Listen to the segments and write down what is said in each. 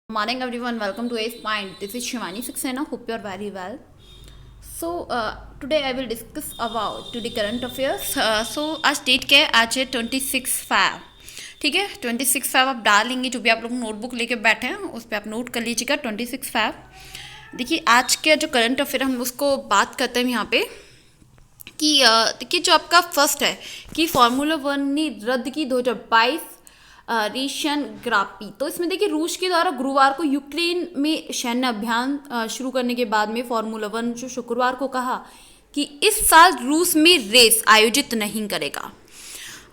Morning everyone, welcome to Ace Mind. This is Shivani Saxena. Hope you are very well. Today I will discuss about today current affairs. आज date क्या है? आज है 26/5. ठीक है, 26/5 आप डालेंगे, जो भी आप लोग नोटबुक लेके बैठे हैं उस पर आप नोट कर लीजिएगा 26/5. देखिए आज के जो करंट अफेयर हम उसको बात करते हैं यहाँ पे कि देखिए जो आपका फर्स्ट है कि फार्मूला 1 ने रद्द की 2022 रेशन ग्रापी. तो इसमें देखिए रूस के द्वारा गुरुवार को यूक्रेन में सैन्य अभियान शुरू करने के बाद में फार्मूला 1 जो शुक्रवार को कहा कि इस साल रूस में रेस आयोजित नहीं करेगा.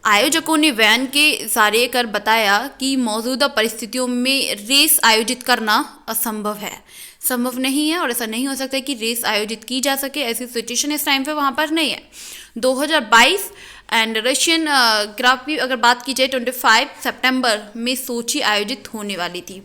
आयोजकों ने बयान के जारी कर बताया कि मौजूदा परिस्थितियों में रेस आयोजित करना असंभव है, संभव नहीं है और ऐसा नहीं हो सकता कि रेस आयोजित की जा सके. ऐसी सिचुएशन इस टाइम पे वहाँ पर नहीं है. 2022 एंड रशियन ग्राफी अगर बात की जाए 25 सितंबर में सोची आयोजित होने वाली थी.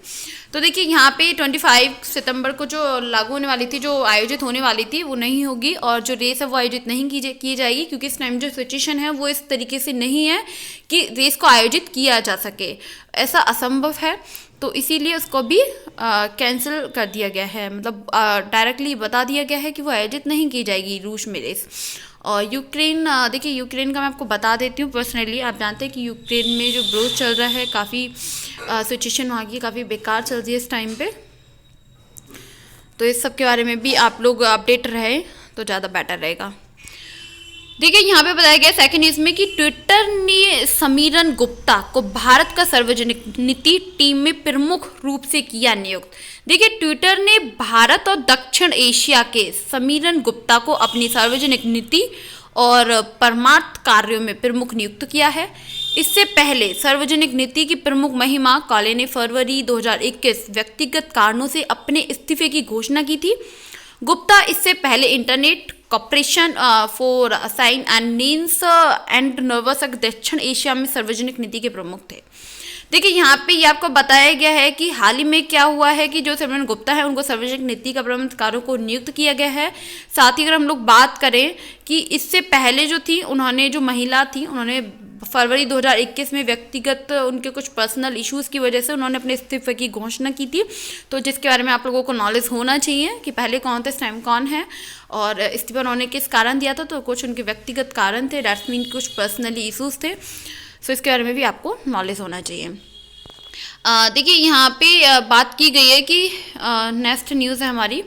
तो देखिए यहाँ पे 25 सितंबर को जो लागू होने वाली थी, जो आयोजित होने वाली थी वो नहीं होगी और जो रेस है वो आयोजित नहीं की जाएगी क्योंकि इस टाइम जो सिचुएशन है वो इस तरीके से नहीं है कि रेस को आयोजित किया जा सके, ऐसा असंभव है. तो इसीलिए उसको भी कैंसिल कर दिया गया है, मतलब डायरेक्टली बता दिया गया है कि वो आयोजित नहीं की जाएगी रूस में रेस. और यूक्रेन, देखिए यूक्रेन का मैं आपको बता देती हूँ पर्सनली. आप जानते हैं कि यूक्रेन में जो विरोध चल रहा है, काफ़ी सिचुएशन वहाँ की काफ़ी बेकार चल रही है इस टाइम पे. तो इस सब के बारे में भी आप लोग अपडेट रहे तो ज़्यादा बेटर रहेगा. देखिए यहाँ पे बताया गया सेकंड न्यूज़ में कि ट्विटर ने समीरन गुप्ता को भारत का सार्वजनिक नीति टीम में प्रमुख रूप से किया नियुक्त. देखिए ट्विटर ने भारत और दक्षिण एशिया के समीरन गुप्ता को अपनी सार्वजनिक नीति और परमार्थ कार्यों में प्रमुख नियुक्त किया है. इससे पहले सार्वजनिक नीति की प्रमुख महिमा काले ने फरवरी 2021 व्यक्तिगत कारणों से अपने इस्तीफे की घोषणा की थी. गुप्ता इससे पहले internet corporation for sign and names and nervous दक्षिण एशिया में सार्वजनिक नीति के प्रमुख थे. देखिए यहाँ पे ये आपको बताया गया है कि हाल ही में क्या हुआ है कि जो समीरन गुप्ता है उनको सार्वजनिक नीति का प्रबंध कार्यों को नियुक्त किया गया है. साथ ही अगर हम लोग बात करें कि इससे पहले जो थी उन्होंने जो महिला थी उन्होंने फरवरी 2021 में व्यक्तिगत उनके कुछ पर्सनल इश्यूज़ की वजह से उन्होंने अपने इस्तीफे की घोषणा की थी. तो जिसके बारे में आप लोगों को नॉलेज होना चाहिए कि पहले कौन थे, इस टाइम कौन है और इस्तीफा उन्होंने किस कारण दिया था. तो कुछ उनके व्यक्तिगत कारण थे, डैट्स मीन कुछ पर्सनली इशूज़ थे. सो इसके बारे में भी आपको नॉलेज होना चाहिए. देखिए यहाँ पे बात की गई है कि नेक्स्ट न्यूज़ है हमारी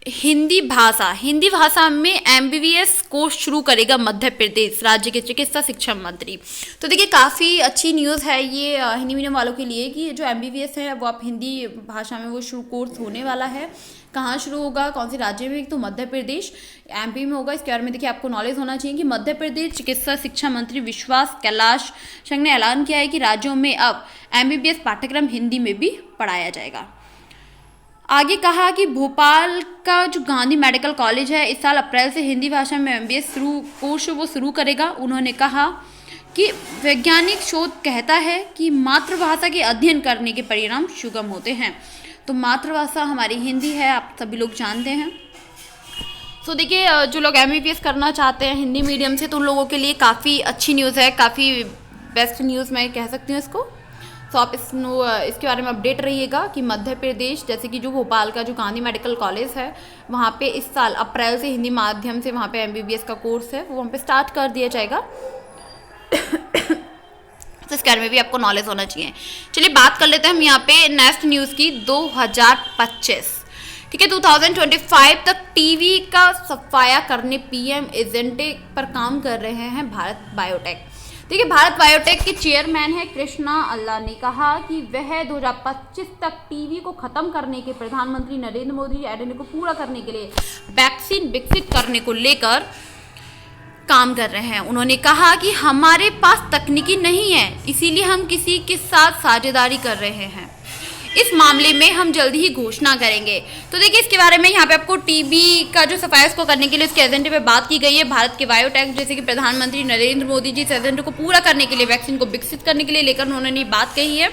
हिंदी भाषा में MBBS कोर्स शुरू करेगा मध्य प्रदेश राज्य के चिकित्सा शिक्षा मंत्री. तो देखिए काफ़ी अच्छी न्यूज़ है ये हिंदी मीडियम वालों के लिए कि जो MBBS है वो आप हिंदी भाषा में वो शुरू कोर्स होने वाला है. कहाँ शुरू होगा, कौन से राज्य में? तो मध्य प्रदेश MP में होगा. इसके बारे में देखिए आपको नॉलेज होना चाहिए कि मध्य प्रदेश चिकित्सा शिक्षा मंत्री विश्वास कैलाश संघ ने ऐलान किया है कि राज्यों में अब MBBS पाठ्यक्रम हिंदी में भी पढ़ाया जाएगा. आगे कहा कि भोपाल का जो गांधी मेडिकल कॉलेज है इस साल अप्रैल से हिंदी भाषा में MBBS कोर्स वो शुरू करेगा. उन्होंने कहा कि वैज्ञानिक शोध कहता है कि मातृभाषा के अध्ययन करने के परिणाम सुगम होते हैं. तो मातृभाषा हमारी हिंदी है, आप सभी लोग जानते हैं. तो देखिए जो लोग MBBS करना चाहते हैं हिंदी मीडियम से तो उन लोगों के लिए काफ़ी अच्छी न्यूज़ है, काफ़ी बेस्ट न्यूज़ मैं कह सकती हूँ इसको. तो आप इसके बारे में अपडेट रहिएगा कि मध्य प्रदेश जैसे कि जो भोपाल का जो गांधी मेडिकल कॉलेज है वहाँ पे इस साल अप्रैल से हिंदी माध्यम से वहाँ पे MBBS का कोर्स है वो वहाँ पे स्टार्ट कर दिया जाएगा. तो इसके बारे में भी आपको नॉलेज होना चाहिए. चलिए बात कर लेते हैं हम यहाँ पे नेक्स्ट न्यूज़ की 2025. ठीक है, 2025 तक टीवी का सफाया करने PM एजेंटे पर काम कर रहे हैं भारत बायोटेक. देखिए भारत बायोटेक के चेयरमैन है कृष्णा अल्ला ने कहा कि वह 2025 तक टीवी को खत्म करने के प्रधानमंत्री नरेंद्र मोदी एजेंडे को पूरा करने के लिए वैक्सीन विकसित करने को लेकर काम कर रहे हैं. उन्होंने कहा कि हमारे पास तकनीकी नहीं है, इसीलिए हम किसी के साथ साझेदारी कर रहे हैं. इस मामले में हम जल्दी ही घोषणा करेंगे. तो देखिए इसके बारे में यहाँ पे आपको टीबी का जो सफाया को करने के लिए उसके एजेंडे पे बात की गई है. भारत के बायोटेक जैसे कि प्रधानमंत्री नरेंद्र मोदी जी इस एजेंडे को पूरा करने के लिए वैक्सीन को विकसित करने के लिए लेकर उन्होंने बात कही है.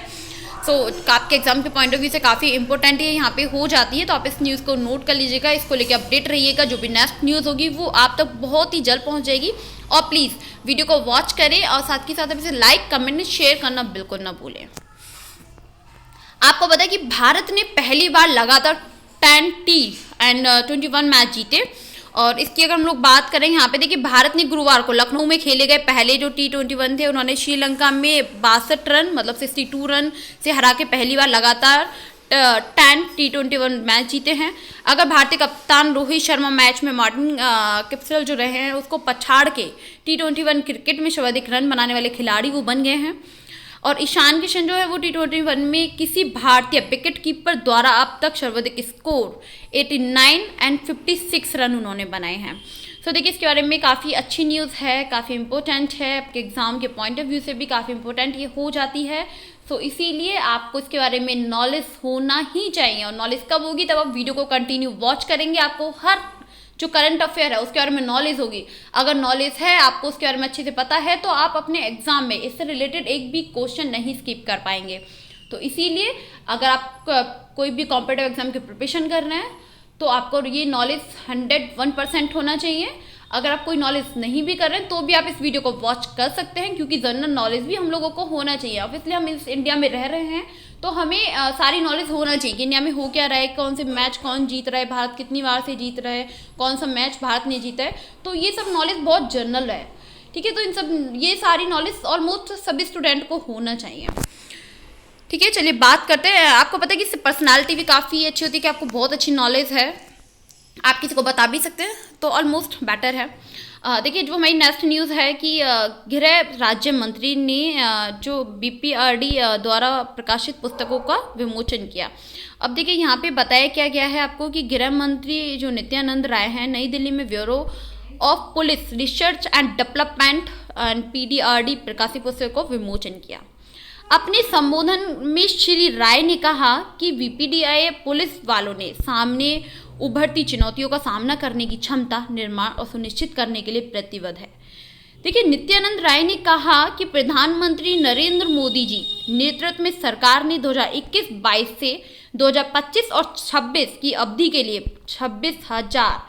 सो आपके एग्जाम के पॉइंट ऑफ व्यू से काफ़ी इंपॉर्टेंट है, यहाँ पे हो जाती है. तो आप इस न्यूज़ को नोट कर लीजिएगा, इसको लेकर अपडेट रहिएगा. जो भी नेक्स्ट न्यूज़ होगी वो आप तक बहुत ही जल्द पहुँच जाएगी. और प्लीज़ वीडियो को वॉच करें और साथ ही साथ आप इसे लाइक कमेंट शेयर करना बिल्कुल ना भूलें. आपको पता है कि भारत ने पहली बार लगातार 10 एंड 21 मैच जीते। और इसकी अगर हम लोग बात करें यहाँ पे देखिए, भारत ने गुरुवार को लखनऊ में खेले गए पहले जो T21 थे, उन्होंने श्रीलंका में 62 रन मतलब 62 रन से हरा के पहली बार लगातार 10 T21 मैच जीते हैं। अगर भारतीय कप्तान रोहित शर्मा मैच में मार्टिन किप्सल जो रहे हैं उसको पछाड़ के T21 क्रिकेट में सर्वाधिक रन बनाने वाले खिलाड़ी वो बन गए हैं। और ईशान किशन जो है वो T21 में किसी भारतीय विकेट कीपर द्वारा अब तक सर्वाधिक स्कोर 89 एंड 56 रन उन्होंने बनाए हैं। सो देखिए, इसके बारे में काफ़ी अच्छी न्यूज़ है, काफ़ी इंपॉर्टेंट है, आपके एग्जाम के पॉइंट ऑफ व्यू से भी काफ़ी इंपॉर्टेंट ये हो जाती है। सो इसीलिए आपको इसके बारे में नॉलेज होना ही चाहिए। और नॉलेज कब होगी? तब आप वीडियो को कंटिन्यू वॉच करेंगे, आपको हर जो करंट अफेयर है उसके बारे में नॉलेज होगी। अगर नॉलेज है, आपको उसके बारे में अच्छे से पता है, तो आप अपने एग्जाम में इससे रिलेटेड एक भी क्वेश्चन नहीं स्किप कर पाएंगे। तो इसीलिए अगर आप कोई भी कॉम्पिटिटिव एग्जाम की प्रिपरेशन कर रहे हैं तो आपको ये नॉलेज 101% होना चाहिए। अगर आप कोई नॉलेज नहीं भी कर रहे हैं तो भी आप इस वीडियो को वॉच कर सकते हैं, क्योंकि जनरल नॉलेज भी हम लोगों को होना चाहिए। ऑब्वियसली हम इस इंडिया में रह रहे हैं तो हमें सारी नॉलेज होना चाहिए कि इंडिया में हो क्या रहा है, कौन से मैच कौन जीत रहा है, भारत कितनी बार से जीत रहा है, कौन सा मैच भारत ने जीता है। तो ये सब नॉलेज बहुत जनरल है, ठीक है। तो इन सब ये सारी नॉलेज ऑलमोस्ट सभी स्टूडेंट को होना चाहिए, ठीक है। चलिए बात करते हैं। आपको पता है कि इससे पर्सनालिटी भी काफ़ी अच्छी होती है कि आपको बहुत अच्छी नॉलेज है, आप किसी को बता भी सकते हैं, तो ऑलमोस्ट बेटर है। देखिए, जो हमारी नेक्स्ट न्यूज़ है कि गृह राज्य मंत्री ने जो BPRD द्वारा प्रकाशित पुस्तकों का विमोचन किया। अब देखिए, यहाँ पे बताया क्या गया है आपको कि गृह मंत्री जो नित्यानंद राय हैं, नई दिल्ली में bureau of police research and development and PDRD प्रकाशित पुस्तक को विमोचन किया। अपने संबोधन में श्री राय ने कहा कि VPDI पुलिस वालों ने सामने उभरती चुनौतियों का सामना करने की क्षमता, निर्माण और सुनिश्चित करने के लिए प्रतिबद्ध है। देखिए, नित्यानंद राय ने कहा कि प्रधानमंत्री नरेंद्र मोदी जी नेतृत्व में सरकार ने 2021-22 से 2025 और 26 की अवधि के लिए 26,000,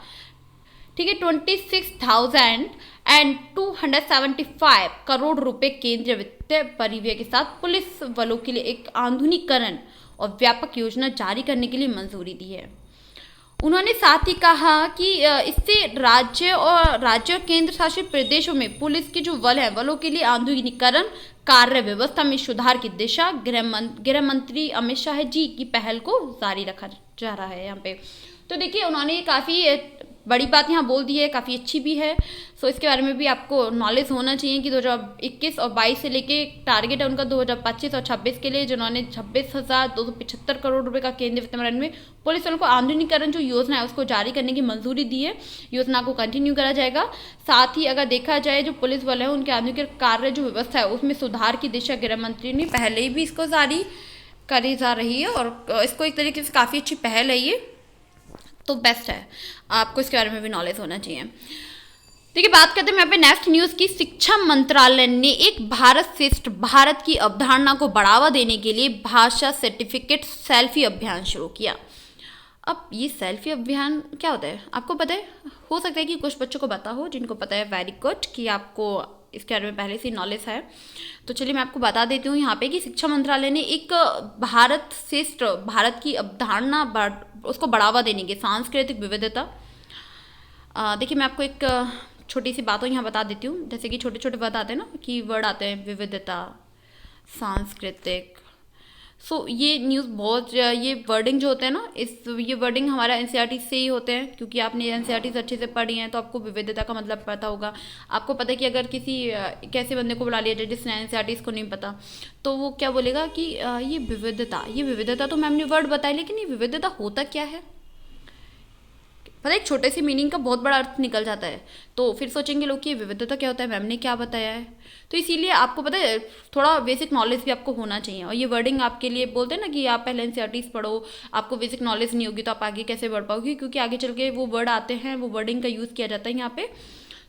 ठीक है, 26,275 करोड़ रुपए केंद्रीय वित्त परिव्यय के साथ पुलिस बलों के लिए एक आधुनिकीकरण और व्यापक योजना जारी करने के लिए मंजूरी दी है। उन्होंने साथ ही कहा कि इससे राज्य और केंद्र शासित प्रदेशों में पुलिस के जो बल हैं, बलों के लिए आधुनिकीकरण, कार्य व्यवस्था में सुधार की दिशा गृह मंत्री अमित शाह जी की पहल को जारी रखा जा रहा है यहाँ पे। तो देखिए, उन्होंने काफ़ी बड़ी बात यहाँ बोल दी है, काफ़ी अच्छी भी है। सो इसके बारे में भी आपको नॉलेज होना चाहिए कि 2021 और 22 से लेके टारगेट है उनका 2025 और 26 के लिए, जिन्होंने 26,275 करोड़ रुपए का केंद्रीय वित्त मंत्रालय में पुलिस बलों को आधुनिकीकरण जो योजना है उसको जारी करने की मंजूरी दी है। योजना को कंटिन्यू करा जाएगा। साथ ही अगर देखा जाए जो पुलिस बल है उनके आधुनिकीकरण कार्य जो व्यवस्था है उसमें सुधार की दिशा गृह मंत्री ने पहले ही भी इसको जारी करी जा रही है और इसको एक तरीके से काफ़ी अच्छी पहल है ये, तो बेस्ट है। आपको इसके बारे में भी नॉलेज होना चाहिए। देखिए, बात करते हैं यहाँ पे नेक्स्ट न्यूज़ की। शिक्षा मंत्रालय ने एक भारत श्रेष्ठ भारत की अवधारणा को बढ़ावा देने के लिए भाषा सर्टिफिकेट सेल्फी अभियान शुरू किया। अब ये सेल्फी अभियान क्या होता है आपको पता है? हो सकता है कि कुछ बच्चों को पता हो, जिनको पता है वेरी गुड कि आपको इसके बारे में पहले से नॉलेज है। तो चलिए मैं आपको बता देती हूँ यहाँ पे कि शिक्षा मंत्रालय ने एक भारत श्रेष्ठ भारत की अवधारणा उसको बढ़ावा देने की सांस्कृतिक विविधता। देखिए, मैं आपको एक छोटी सी बातों यहाँ बता देती हूँ। जैसे कि छोटे छोटे वर्ड आते हैं ना, कि वर्ड आते हैं विविधता, सांस्कृतिक। सो ये न्यूज़ बहुत ये वर्डिंग जो होते हैं ना, ये वर्डिंग हमारा NCERT से ही होते हैं, क्योंकि आपने NCERT अच्छे से पढ़ी हैं तो आपको विविधता का मतलब पता होगा। आपको पता है कि अगर किसी कैसे बंदे को बुला लिया जाए जिसने NCERT इसको नहीं पता, तो वो क्या बोलेगा कि ये विविधता तो मैम ने वर्ड बताई, लेकिन ये विविधता होता क्या है? पता है, एक छोटे से मीनिंग का बहुत बड़ा अर्थ निकल जाता है। तो फिर सोचेंगे लोग कि ये विविधता क्या होता है, मैम ने क्या बताया है। तो इसीलिए आपको पता है थोड़ा बेसिक नॉलेज भी आपको होना चाहिए। और ये वर्डिंग आपके लिए बोलते हैं ना कि आप पहले NCERT पढ़ो, आपको बेसिक नॉलेज नहीं होगी तो आप आगे कैसे बढ़ पाओगे, क्योंकि आगे चल के वो वर्ड आते हैं, वो वर्डिंग का यूज़ किया जाता है यहाँ पे।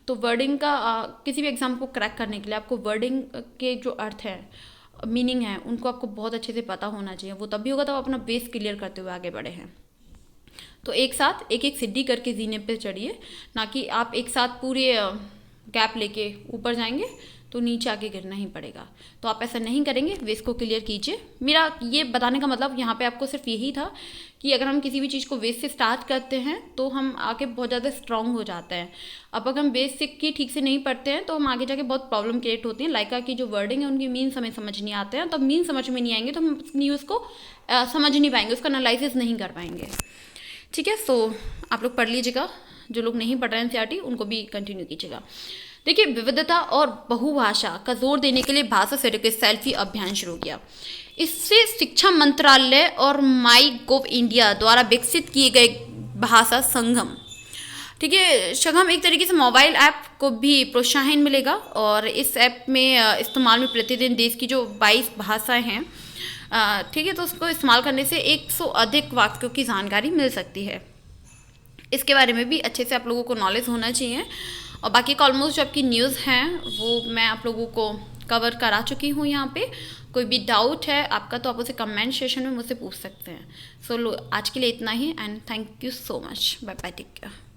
तो वर्डिंग का किसी भी एग्जाम को क्रैक करने के लिए आपको वर्डिंग के जो अर्थ है, मीनिंग है, उनको आपको बहुत अच्छे से पता होना चाहिए। वो तभी होगा तब अपना बेस क्लियर करते हुए आगे बढ़े हैं। तो एक साथ एक एक सीढ़ी करके जीने पे चढ़िए, ना कि आप एक साथ पूरे गैप लेके ऊपर जाएंगे तो नीचे आके गिरना ही पड़ेगा। तो आप ऐसा नहीं करेंगे, वेस को क्लियर कीजिए। मेरा ये बताने का मतलब यहाँ पे आपको सिर्फ यही था कि अगर हम किसी भी चीज़ को बेस से स्टार्ट करते हैं तो हम आगे बहुत ज़्यादा स्ट्रांग हो जाते हैं। अब अगर हम बेसिक की ठीक से नहीं पढ़ते हैं तो हम आगे जाके बहुत प्रॉब्लम क्रिएट होती है। लाइका की जो वर्डिंग है उनकी मीन हमें समझ नहीं आते हैं, तो मीन समझ में नहीं आएंगे तो हम न्यूज़ को समझ नहीं पाएंगे, उसका एनालिसिस नहीं कर पाएंगे। ठीक है, सो आप लोग पढ़ लीजिएगा, जो लोग नहीं पढ़ रहे हैं एनसीईआरटी उनको भी कंटिन्यू कीजिएगा। देखिए, विविधता और बहुभाषा का जोर देने के लिए भाषा से लेकर सेल्फी अभियान शुरू किया। इससे शिक्षा मंत्रालय और माई गोव इंडिया द्वारा विकसित किए गए भाषा संगम, ठीक है, संगम एक तरीके से मोबाइल ऐप को भी प्रोत्साहन मिलेगा और इस ऐप में इस्तेमाल में प्रतिदिन देश की जो 22 भाषाएं हैं, ठीक है, तो उसको इस्तेमाल करने से 100 अधिक वाक्यों की जानकारी मिल सकती है। इसके बारे में भी अच्छे से आप लोगों को नॉलेज होना चाहिए। और बाकी का ऑलमोस्ट जो आपकी न्यूज़ हैं वो मैं आप लोगों को कवर करा चुकी हूँ यहाँ पे। कोई भी डाउट है आपका तो आप उसे कमेंट सेशन में मुझसे पूछ सकते हैं। सो आज के लिए इतना ही and thank you so much. Bye bye, take care.